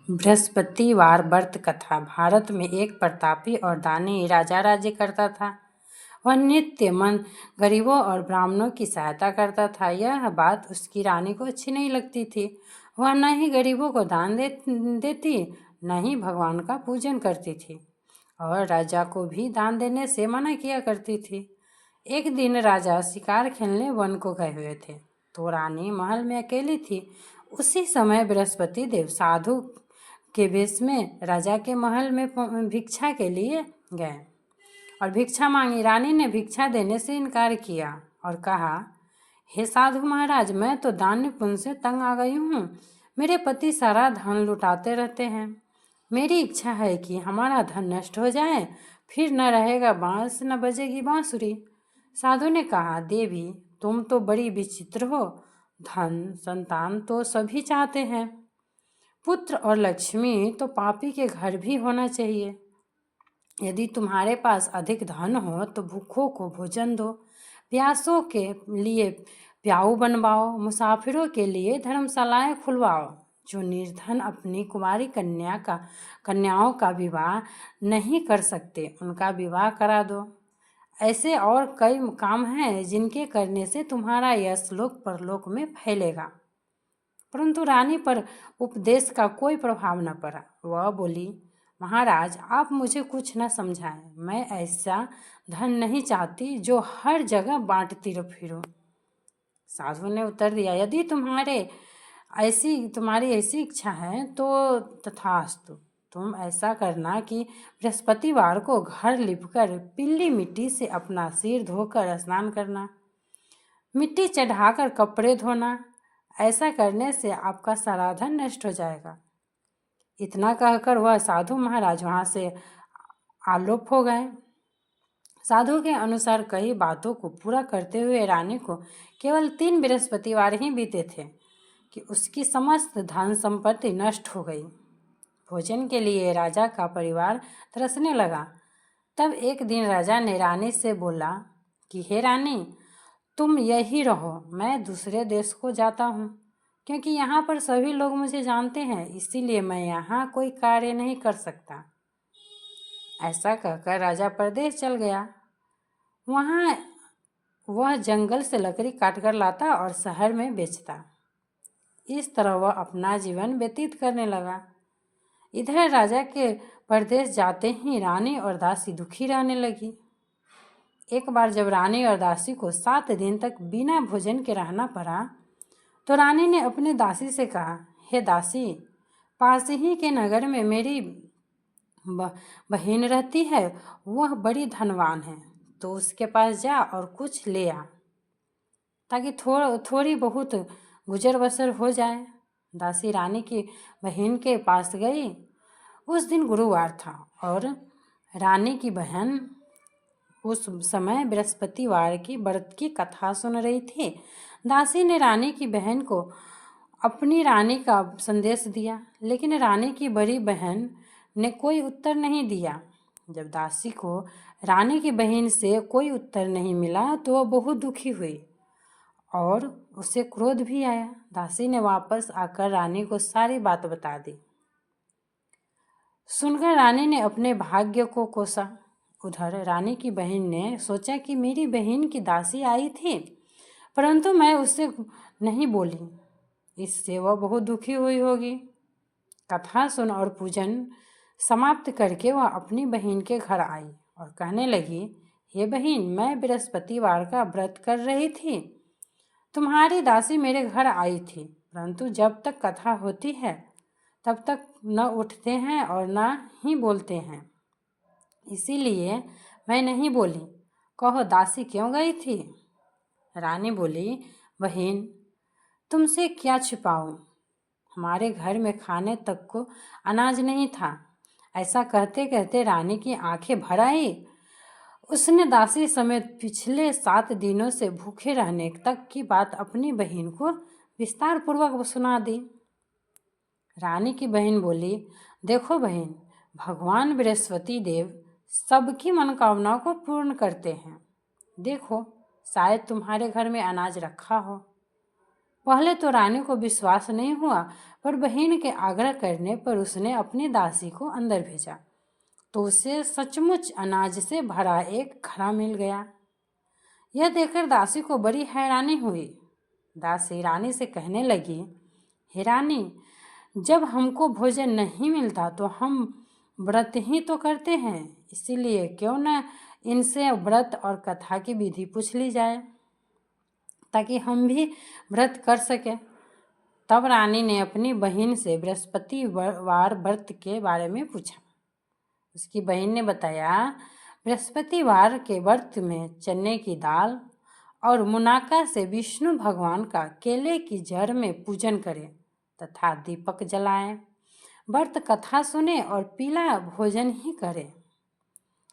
बृहस्पतिवार व्रत कथा। भारत में एक प्रतापी और दानी राजा राज्य करता था। वह नित्य मन गरीबों और ब्राह्मणों की सहायता करता था। यह बात उसकी रानी को अच्छी नहीं लगती थी। वह न ही गरीबों को दान देती, न ही भगवान का पूजन करती थी और राजा को भी दान देने से मना किया करती थी। एक दिन राजा शिकार खेलने वन को गए हुए थे, तो रानी महल में अकेली थी। उसी समय बृहस्पति देव साधु के वेश में राजा के महल में भिक्षा के लिए गए और भिक्षा मांगी। रानी ने भिक्षा देने से इनकार किया और कहा, हे साधु महाराज, मैं तो दान पुण्य से तंग आ गई हूँ। मेरे पति सारा धन लुटाते रहते हैं। मेरी इच्छा है कि हमारा धन नष्ट हो जाए, फिर न रहेगा बांस न बजेगी बांसुरी। साधु ने कहा, देवी, तुम तो बड़ी विचित्र हो। धन संतान तो सभी चाहते हैं, पुत्र और लक्ष्मी तो पापी के घर भी होना चाहिए। यदि तुम्हारे पास अधिक धन हो तो भूखों को भोजन दो, प्यासों के लिए प्याऊ बनवाओ, मुसाफिरों के लिए धर्मशालाएं खुलवाओ। जो निर्धन अपनी कुमारी कन्याओं का विवाह नहीं कर सकते, उनका विवाह करा दो। ऐसे और कई काम हैं जिनके करने से तुम्हारा यश लोक परलोक में फैलेगा। परंतु रानी पर उपदेश का कोई प्रभाव न पड़ा। वह बोली, महाराज, आप मुझे कुछ न समझाएं। मैं ऐसा धन नहीं चाहती जो हर जगह बांटती फिरूं। साधु ने उत्तर दिया, यदि तुम्हारी ऐसी इच्छा है तो तथास्तु। तुम ऐसा करना कि बृहस्पतिवार को घर लिपकर पीली मिट्टी से अपना सिर धोकर स्नान करना, मिट्टी चढ़ाकर कपड़े धोना। ऐसा करने से आपका सारा धन नष्ट हो जाएगा। इतना कहकर वह साधु महाराज वहाँ से आलोप हो गए। साधु के अनुसार कई बातों को पूरा करते हुए रानी को केवल 3 बृहस्पतिवार ही बीते थे कि उसकी समस्त धन संपत्ति नष्ट हो गई। भोजन के लिए राजा का परिवार तरसने लगा। तब एक दिन राजा ने रानी से बोला कि हे रानी, तुम यही रहो, मैं दूसरे देश को जाता हूँ, क्योंकि यहाँ पर सभी लोग मुझे जानते हैं, इसीलिए मैं यहाँ कोई कार्य नहीं कर सकता। ऐसा कहकर राजा परदेश चल गया। वहाँ वह जंगल से लकड़ी काटकर लाता और शहर में बेचता। इस तरह वह अपना जीवन व्यतीत करने लगा। इधर राजा के परदेश जाते ही रानी और दासी दुखी रहने लगी। एक बार जब रानी और दासी को 7 दिन तक बिना भोजन के रहना पड़ा, तो रानी ने अपनी दासी से कहा, हे दासी, पास ही के नगर में मेरी बहन रहती है। वह बड़ी धनवान है, तो उसके पास जा और कुछ ले आ, ताकि थोड़ी बहुत गुजर बसर हो जाए। दासी रानी की बहन के पास गई। उस दिन गुरुवार था और रानी की बहन उस समय बृहस्पतिवार की व्रत की कथा सुन रही थी। दासी ने रानी की बहन को अपनी रानी का संदेश दिया, लेकिन रानी की बड़ी बहन ने कोई उत्तर नहीं दिया। जब दासी को रानी की बहन से कोई उत्तर नहीं मिला तो वह बहुत दुखी हुई और उसे क्रोध भी आया। दासी ने वापस आकर रानी को सारी बात बता दी। सुनकर रानी ने अपने भाग्य को कोसा। उधर रानी की बहन ने सोचा कि मेरी बहन की दासी आई थी, परंतु मैं उससे नहीं बोली, इससे वह बहुत दुखी हुई होगी। कथा सुन और पूजन समाप्त करके वह अपनी बहन के घर आई और कहने लगी, हे बहन, मैं बृहस्पतिवार का व्रत कर रही थी। तुम्हारी दासी मेरे घर आई थी, परंतु जब तक कथा होती है तब तक न उठते हैं और न ही बोलते हैं, इसीलिए मैं नहीं बोली। कहो, दासी क्यों गई थी? रानी बोली, बहन, तुमसे क्या छिपाऊं? हमारे घर में खाने तक को अनाज नहीं था। ऐसा कहते कहते रानी की आंखें भर आई। उसने दासी समेत पिछले 7 दिनों से भूखे रहने तक की बात अपनी बहन को विस्तार पूर्वक सुना दी। रानी की बहन बोली, देखो बहन, भगवान बृहस्पति देव सबकी मनोकामनाओं को पूर्ण करते हैं। देखो, शायद तुम्हारे घर में अनाज रखा हो। पहले तो रानी को विश्वास नहीं हुआ, पर बहन के आग्रह करने पर उसने अपनी दासी को अंदर भेजा तो उसे सचमुच अनाज से भरा एक घड़ा मिल गया। यह देखकर दासी को बड़ी हैरानी हुई। दासी रानी से कहने लगी, हे रानी, जब हमको भोजन नहीं मिलता तो हम व्रत ही तो करते हैं, इसीलिए क्यों न इनसे व्रत और कथा की विधि पूछ ली जाए ताकि हम भी व्रत कर सकें। तब रानी ने अपनी बहन से बृहस्पतिवार व्रत के बारे में पूछा। उसकी बहन ने बताया, बृहस्पतिवार के व्रत में चने की दाल और मुनाका से विष्णु भगवान का केले की जड़ में पूजन करें तथा दीपक जलाएं, व्रत कथा सुने और पीला भोजन ही करें।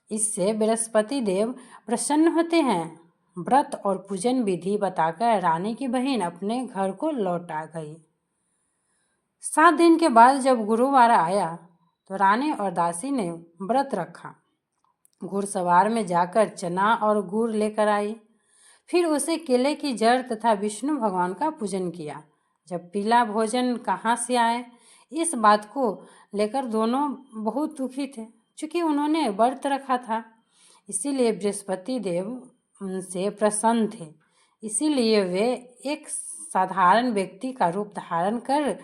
इससे बृहस्पति देव प्रसन्न होते हैं। व्रत और पूजन विधि बताकर रानी की बहन अपने घर को लौट आ गई। 7 दिन के बाद जब गुरुवार आया तो रानी और दासी ने व्रत रखा। घुड़सवार में जाकर चना और गुड़ लेकर आई। फिर उसे केले की जड़ तथा विष्णु भगवान का पूजन किया। जब पीला भोजन कहाँ से आए, इस बात को लेकर दोनों बहुत दुखी थे। चूँकि उन्होंने व्रत रखा था, इसीलिए बृहस्पति देव उनसे प्रसन्न थे। इसीलिए वे एक साधारण व्यक्ति का रूप धारण कर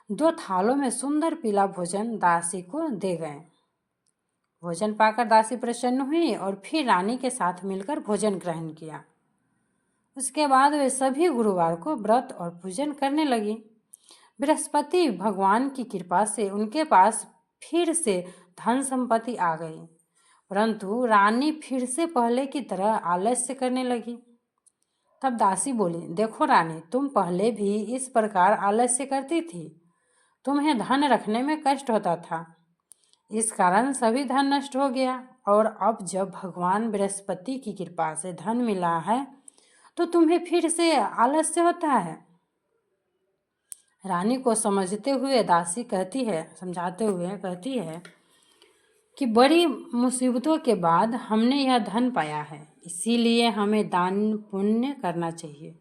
2 थालों में सुंदर पीला भोजन दासी को दे गए। भोजन पाकर दासी प्रसन्न हुई और फिर रानी के साथ मिलकर भोजन ग्रहण किया। उसके बाद वे सभी गुरुवार को व्रत और पूजन करने लगी। बृहस्पति भगवान की कृपा से उनके पास फिर से धन संपत्ति आ गई, परंतु रानी फिर से पहले की तरह आलस्य करने लगी। तब दासी बोली, देखो रानी, तुम पहले भी इस प्रकार आलस्य करती थी। तुम्हें धन रखने में कष्ट होता था, इस कारण सभी धन नष्ट हो गया, और अब जब भगवान बृहस्पति की कृपा से धन मिला है तो तुम्हें फिर से आलस्य होता है। रानी को समझाते हुए कहती है कि बड़ी मुसीबतों के बाद हमने यह धन पाया है, इसीलिए हमें दान पुण्य करना चाहिए,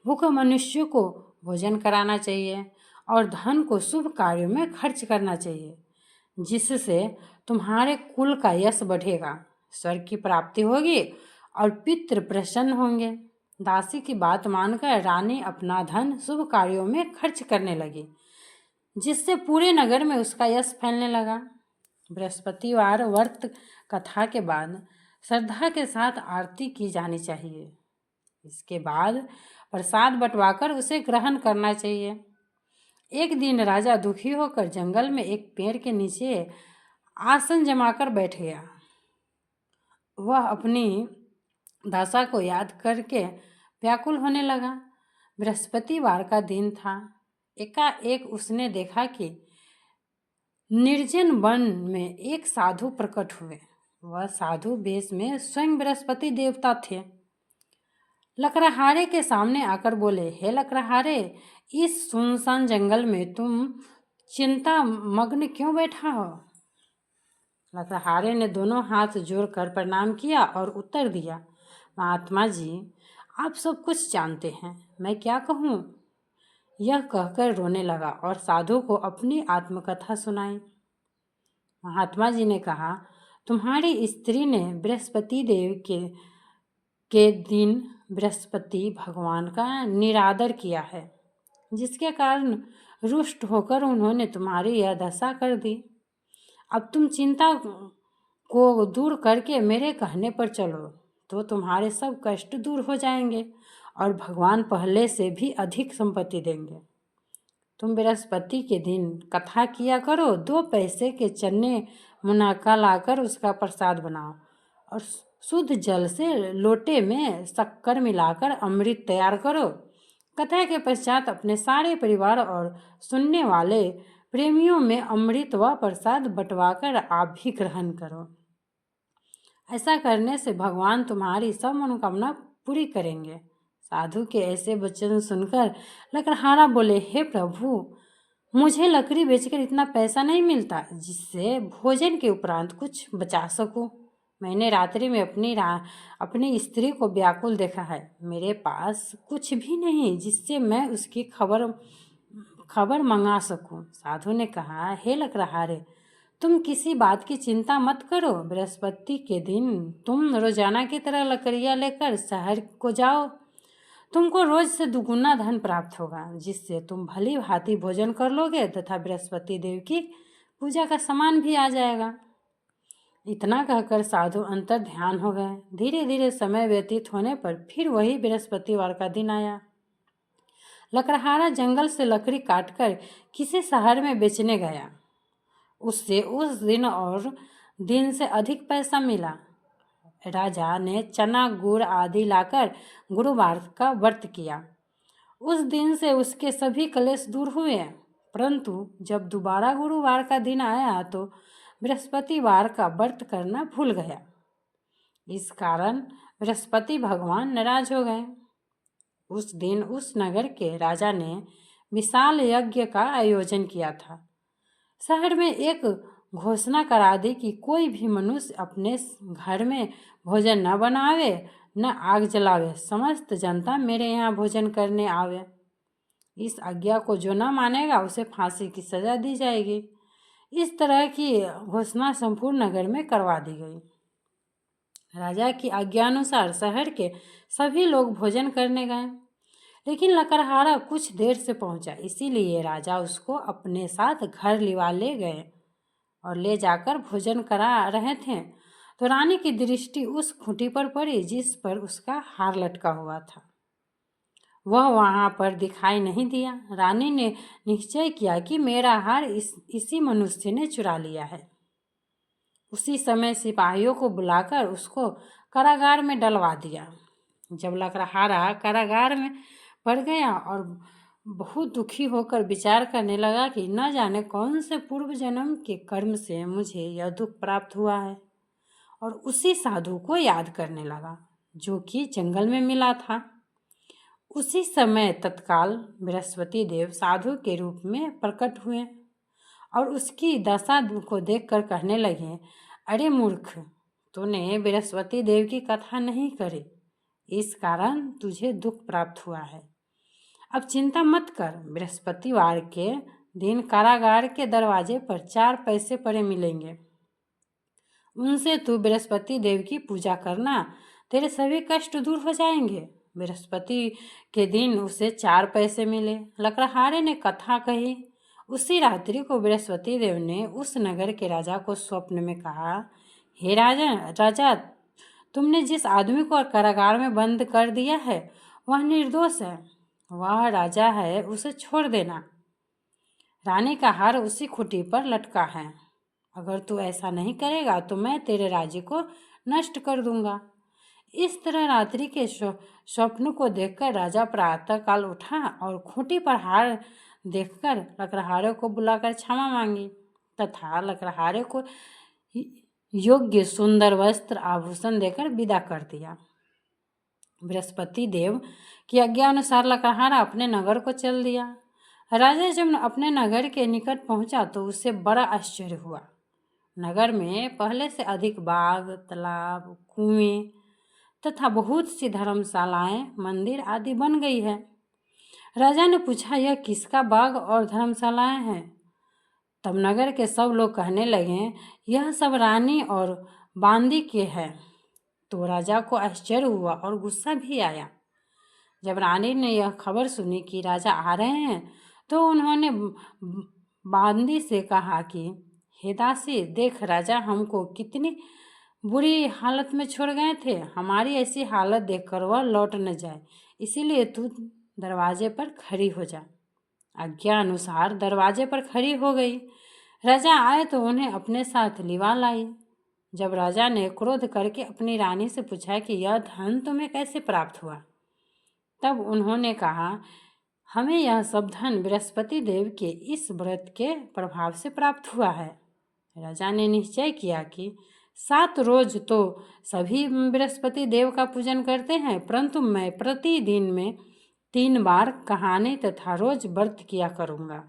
भूखे मनुष्य को भोजन कराना चाहिए और धन को शुभ कार्यों में खर्च करना चाहिए, जिससे तुम्हारे कुल का यश बढ़ेगा, स्वर्ग की प्राप्ति होगी और पितृ प्रसन्न होंगे। दासी की बात मानकर रानी अपना धन शुभ कार्यों में खर्च करने लगी, जिससे पूरे नगर में उसका यश फैलने लगा। बृहस्पतिवार व्रत कथा के बाद श्रद्धा के साथ आरती की जानी चाहिए। इसके बाद प्रसाद बंटवाकर उसे ग्रहण करना चाहिए। एक दिन राजा दुखी होकर जंगल में एक पेड़ के नीचे आसन जमाकर बैठ गया। वह अपनी दशा को याद करके व्याकुल होने लगा। बृहस्पतिवार का दिन था। एकाएक उसने देखा कि निर्जन वन में एक साधु प्रकट हुए। वह साधु वेश में स्वयं बृहस्पति देवता थे। लकड़हारे के सामने आकर बोले, हे लकड़हारे, इस सुनसान जंगल में तुम चिंता मग्न क्यों बैठा हो? लकड़हारे ने दोनों हाथ जोड़कर प्रणाम किया और उत्तर दिया, महात्मा जी, आप सब कुछ जानते हैं, मैं क्या कहूँ? यह कहकर रोने लगा और साधु को अपनी आत्मकथा सुनाई। महात्मा जी ने कहा, तुम्हारी स्त्री ने बृहस्पति देव के दिन बृहस्पति भगवान का निरादर किया है, जिसके कारण रुष्ट होकर उन्होंने तुम्हारी यह दशा कर दी। अब तुम चिंता को दूर करके मेरे कहने पर चलो तो तुम्हारे सब कष्ट दूर हो जाएंगे और भगवान पहले से भी अधिक संपत्ति देंगे। तुम बृहस्पति के दिन कथा किया करो, 2 पैसे के चने मुनाका लाकर उसका प्रसाद बनाओ और शुद्ध जल से लोटे में शक्कर मिलाकर अमृत तैयार करो। कथा के पश्चात अपने सारे परिवार और सुनने वाले प्रेमियों में अमृत व प्रसाद बंटवाकर आप भी ग्रहण करो। ऐसा करने से भगवान तुम्हारी सब मनोकामना पूरी करेंगे। साधु के ऐसे वचन सुनकर लकड़हारा बोले, हे प्रभु, मुझे लकड़ी बेचकर इतना पैसा नहीं मिलता जिससे भोजन के उपरांत कुछ बचा सकूं। मैंने रात्रि में अपनी स्त्री को व्याकुल देखा है। मेरे पास कुछ भी नहीं जिससे मैं उसकी खबर मंगा सकूं। साधु ने कहा, हे लकड़हारे, तुम किसी बात की चिंता मत करो। बृहस्पति के दिन तुम रोजाना की तरह लकड़ियाँ लेकर शहर को जाओ। तुमको रोज से दुगुना धन प्राप्त होगा, जिससे तुम भली भांति भोजन कर लोगे तथा बृहस्पति देव की पूजा का सामान भी आ जाएगा। इतना कहकर साधु अंतर ध्यान हो गए। धीरे धीरे समय व्यतीत होने पर फिर वही बृहस्पतिवार का दिन आया। लकड़हारा जंगल से लकड़ी काटकर किसी शहर में बेचने गया। उससे उस दिन और दिन से अधिक पैसा मिला। राजा ने चना गुड़ आदि लाकर गुरुवार का व्रत किया। उस दिन से उसके सभी क्लेश दूर हुए। परंतु जब दोबारा गुरुवार का दिन आया तो बृहस्पतिवार का व्रत करना भूल गया। इस कारण बृहस्पति भगवान नाराज हो गए। उस दिन उस नगर के राजा ने विशाल यज्ञ का आयोजन किया था। शहर में एक घोषणा करा दी कि कोई भी मनुष्य अपने घर में भोजन न बनावे न आग जलावे। समस्त जनता मेरे यहाँ भोजन करने आवे। इस आज्ञा को जो न मानेगा उसे फांसी की सजा दी जाएगी। इस तरह की घोषणा संपूर्ण नगर में करवा दी गई। राजा की आज्ञानुसार शहर के सभी लोग भोजन करने गए, लेकिन लकड़हारा कुछ देर से पहुंचा। इसीलिए राजा उसको अपने साथ घर लिवा ले गए और ले जाकर भोजन करा रहे थे तो रानी की दृष्टि उस खूंटी पर पड़ी जिस पर उसका हार लटका हुआ था। वह वहां पर दिखाई नहीं दिया। रानी ने निश्चय किया कि मेरा हार इसी मनुष्य ने चुरा लिया है। उसी समय सिपाहियों को बुलाकर उसको कारागार में डलवा दिया। जब लकड़हारा कारागार में पड़ गया और बहुत दुखी होकर विचार करने लगा कि न जाने कौन से पूर्व जन्म के कर्म से मुझे यह दुख प्राप्त हुआ है, और उसी साधु को याद करने लगा जो कि जंगल में मिला था। उसी समय तत्काल बृहस्पति देव साधु के रूप में प्रकट हुए और उसकी दशा को देखकर कहने लगे, अरे मूर्ख, तूने बृहस्पति देव की कथा नहीं करी, इस कारण तुझे दुख प्राप्त हुआ है। अब चिंता मत कर। बृहस्पतिवार के दिन कारागार के दरवाजे पर 4 पैसे पड़े मिलेंगे। उनसे तू बृहस्पति देव की पूजा करना, तेरे सभी कष्ट दूर हो जाएंगे। बृहस्पति के दिन उसे 4 पैसे मिले। लकड़हारे ने कथा कही। उसी रात्रि को बृहस्पति देव ने उस नगर के राजा को स्वप्न में कहा, हे राजा, तुमने जिस आदमी को कारागार में बंद कर दिया है वह निर्दोष है। वह राजा है, उसे छोड़ देना। रानी का हार उसी खूंटी पर लटका है। अगर तू ऐसा नहीं करेगा तो मैं तेरे राज्य को नष्ट कर दूंगा। इस तरह रात्रि के स्वप्न को देखकर राजा प्रातःकाल उठा और खूंटी पर हार देखकर लकड़हारे को बुलाकर क्षमा मांगी तथा लकड़हारे को योग्य सुंदर वस्त्र आभूषण देकर विदा कर दिया। बृहस्पति देव की आज्ञा अनुसार लकड़हारा अपने नगर को चल दिया। राजा जब अपने नगर के निकट पहुंचा तो उसे बड़ा आश्चर्य हुआ। नगर में पहले से अधिक बाग, तालाब, कुएं तथा बहुत सी धर्मशालाएं, मंदिर आदि बन गई है। राजा ने पूछा, यह किसका बाग और धर्मशालाएं हैं? तब नगर के सब लोग कहने लगे, यह सब रानी और बांदी के हैं। तो राजा को आश्चर्य हुआ और गुस्सा भी आया। जब रानी ने यह खबर सुनी कि राजा आ रहे हैं तो उन्होंने बांदी से कहा कि हे दासी, देख राजा हमको कितनी बुरी हालत में छोड़ गए थे। हमारी ऐसी हालत देखकर वह लौट न जाए, इसीलिए तू दरवाजे पर खड़ी हो जा। आज्ञा अनुसार दरवाजे पर खड़ी हो गई। राजा आए तो उन्हें अपने साथ लिवा लाई। जब राजा ने क्रोध करके अपनी रानी से पूछा कि यह धन तुम्हें कैसे प्राप्त हुआ, तब उन्होंने कहा, हमें यह सब धन बृहस्पति देव के इस व्रत के प्रभाव से प्राप्त हुआ है। राजा ने निश्चय किया कि 7 रोज तो सभी बृहस्पति देव का पूजन करते हैं, परंतु मैं प्रतिदिन में 3 बार कहानी तथा रोज व्रत किया करूँगा।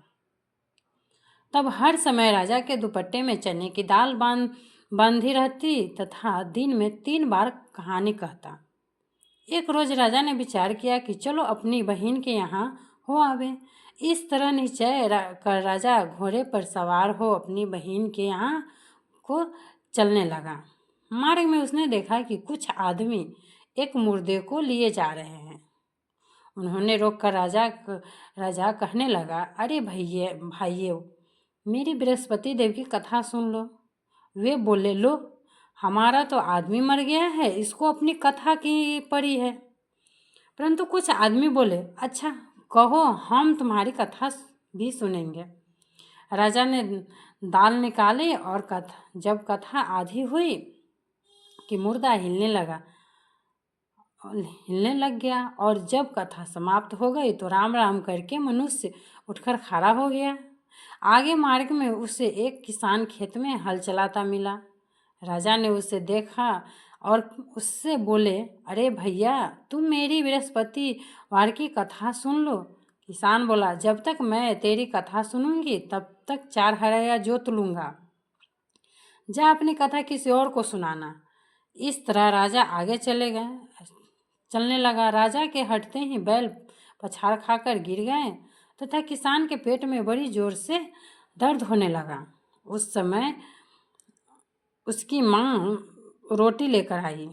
तब हर समय राजा के दुपट्टे में चने की दाल बंधी रहती तथा दिन में 3 बार कहानी कहता। एक रोज राजा ने विचार किया कि चलो अपनी बहन के यहाँ हो आवे। इस तरह निश्चय कर राजा घोड़े पर सवार हो अपनी बहन के यहाँ को चलने लगा। मार्ग में उसने देखा कि कुछ आदमी एक मुर्दे को लिए जा रहे हैं। उन्होंने रोककर राजा कहने लगा, अरे भाइयों, मेरी बृहस्पति देव की कथा सुन लो। वे बोले, लो, हमारा तो आदमी मर गया है, इसको अपनी कथा की पड़ी है। परंतु कुछ आदमी बोले, अच्छा कहो, हम तुम्हारी कथा भी सुनेंगे। राजा ने दाल निकाली और जब कथा आधी हुई कि मुर्दा हिलने लग गया और जब कथा समाप्त हो गई तो राम राम करके मनुष्य उठकर खड़ा हो गया। आगे मार्ग में उसे एक किसान खेत में हल चलाता मिला। राजा ने उसे देखा और उससे बोले, अरे भैया, तुम मेरी बृहस्पतिवार की कथा सुन लो। किसान बोला, जब तक मैं तेरी कथा सुनूंगी तब तक 4 हरया जोत लूँगा। जा अपनी कथा किसी और को सुनाना। इस तरह राजा आगे चलने लगा। राजा के हटते ही बैल पछाड़ खाकर गिर गए तथा किसान के पेट में बड़ी जोर से दर्द होने लगा। उस समय उसकी माँ रोटी लेकर आई।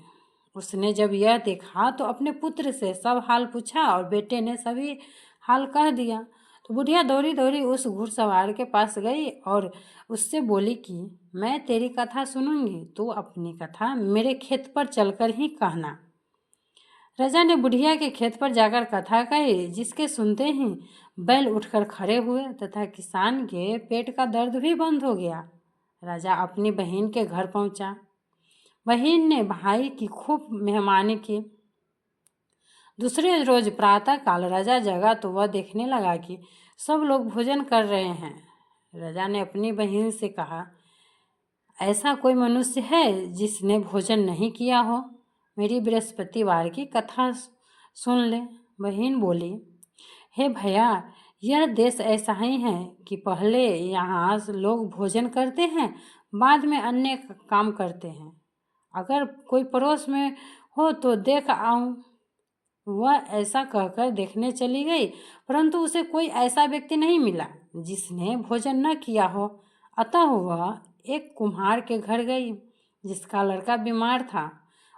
उसने जब यह देखा तो अपने पुत्र से सब हाल पूछा और बेटे ने सभी हाल कह दिया। तो बुढ़िया दौड़ी दौड़ी उस घुड़सवार के पास गई और उससे बोली कि मैं तेरी कथा सुनूंगी, तू अपनी कथा मेरे खेत पर चलकर ही कहना। राजा ने बुढ़िया के खेत पर जाकर कथा कही, जिसके सुनते ही बैल उठकर खड़े हुए तथा किसान के पेट का दर्द भी बंद हो गया। राजा अपनी बहन के घर पहुंचा। बहन ने भाई की खूब मेहमानी की। दूसरे रोज प्रातः काल राजा जगा तो वह देखने लगा कि सब लोग भोजन कर रहे हैं। राजा ने अपनी बहन से कहा, ऐसा कोई मनुष्य है जिसने भोजन नहीं किया हो? मेरी बृहस्पतिवार की कथा सुन ले। बहन बोली, हे भैया, यह देश ऐसा ही है कि पहले यहाँ लोग भोजन करते हैं, बाद में अन्य काम करते हैं। अगर कोई पड़ोस में हो तो देख आऊं। वह ऐसा कहकर देखने चली गई, परंतु उसे कोई ऐसा व्यक्ति नहीं मिला जिसने भोजन न किया हो। अतः वह एक कुम्हार के घर गई जिसका लड़का बीमार था।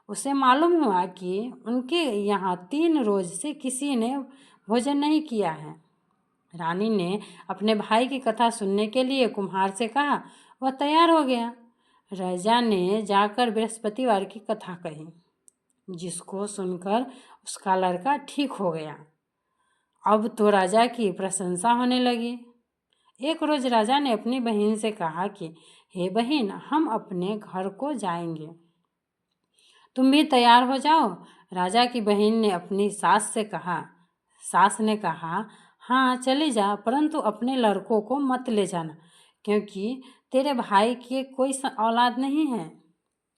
उसे मालूम हुआ कि उनके यहाँ 3 रोज से किसी ने भोजन नहीं किया है। रानी ने अपने भाई की कथा सुनने के लिए कुम्हार से कहा। वह तैयार हो गया। राजा ने जाकर बृहस्पतिवार की कथा कही, जिसको सुनकर उसका लड़का ठीक हो गया। अब तो राजा की प्रशंसा होने लगी। एक रोज राजा ने अपनी बहन से कहा कि हे बहन, हम अपने घर को जाएंगे, तुम भी तैयार हो जाओ। राजा की बहन ने अपनी सास से कहा। सास ने कहा, हाँ चली जा, परंतु अपने लड़कों को मत ले जाना, क्योंकि तेरे भाई की कोई औलाद नहीं है।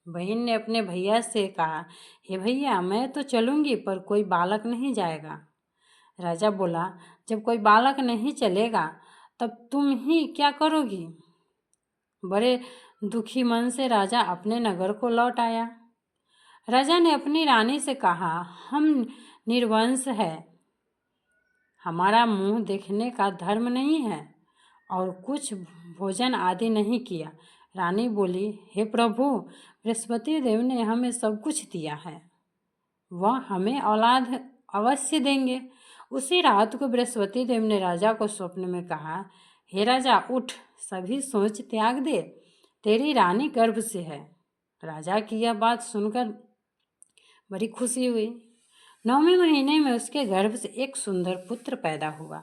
बहन ने अपने भैया से कहा, हे भैया, मैं तो चलूँगी पर कोई बालक नहीं जाएगा। राजा बोला, जब कोई बालक नहीं चलेगा तब तुम ही क्या करोगी? बड़े दुखी मन से राजा अपने नगर को लौट आया। राजा ने अपनी रानी से कहा, हम निर्वंश है, हमारा मुंह देखने का धर्म नहीं है और कुछ भोजन आदि नहीं किया। रानी बोली, हे प्रभु, बृहस्पति देव ने हमें सब कुछ दिया है, वह हमें औलाद अवश्य देंगे। उसी रात को बृहस्पति देव ने राजा को स्वप्न में कहा, हे राजा, उठ, सभी सोच त्याग दे, तेरी रानी गर्भ से है। राजा की यह बात सुनकर बड़ी खुशी हुई। 9वें महीने में उसके गर्भ से एक सुंदर पुत्र पैदा हुआ।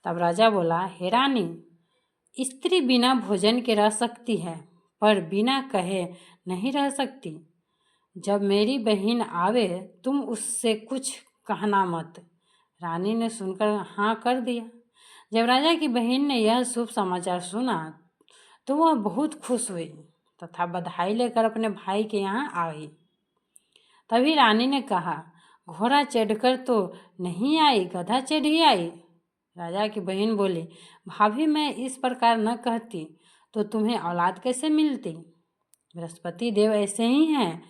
तब राजा बोला, हे रानी, स्त्री बिना भोजन के रह सकती है, पर बिना कहे नहीं रह सकती। जब मेरी बहन आवे तुम उससे कुछ कहना मत। रानी ने सुनकर हाँ कर दिया। जब राजा की बहन ने यह शुभ समाचार सुना तो वह बहुत खुश हुई तथा बधाई लेकर अपने भाई के यहाँ आई। तभी रानी ने कहा, घोड़ा चढ़कर तो नहीं आई, गधा चढ़ ही आई। राजा की बहन बोली, भाभी, मैं इस प्रकार न कहती तो तुम्हें औलाद कैसे मिलती? बृहस्पति देव ऐसे ही हैं,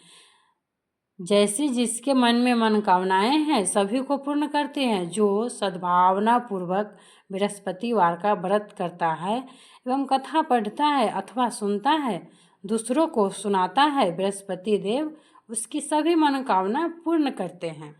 जैसे जिसके मन में मनोकामनाएं हैं सभी को पूर्ण करते हैं। जो सद्भावना पूर्वक बृहस्पतिवार का व्रत करता है एवं कथा पढ़ता है अथवा सुनता है, दूसरों को सुनाता है, बृहस्पति देव उसकी सभी मनोकामना पूर्ण करते हैं।